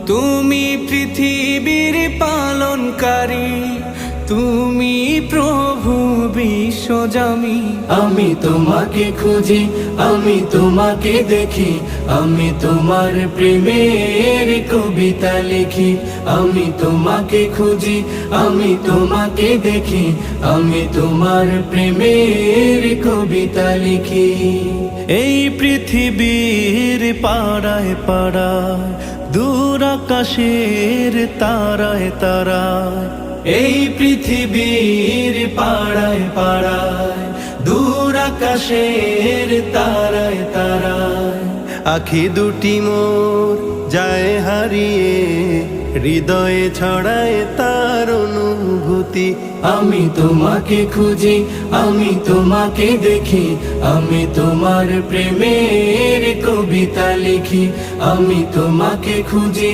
তুমি পৃথিবীর পালনকারী, তুমি প্রভু বিশ্বজামি। আমি তোমাকে খুঁজি, আমি তোমাকে দেখি, আমি তোমার প্রেমের কবিতা লিখি। আমি তোমাকে খুঁজি, আমি তোমাকে দেখি, আমি তোমার প্রেমের কবিতা লিখি। এই পৃথিবীর পাড়ায় পাড়ায়, দূর আকাশের তারায় তারায়, এই পৃথিবীর পাড়ায় পাড়ায়, দূর আকাশের তারায় তারায়, আখি দুটি মোর যায় হারিয়ে, হৃদয়ে ছড়ায় তার অনুভূতি। আমি তোমাকে খুঁজি, আমি তোমাকে দেখি, আমি তোমার প্রেমের কবিতা লিখি। আমি তোমাকে খুঁজি।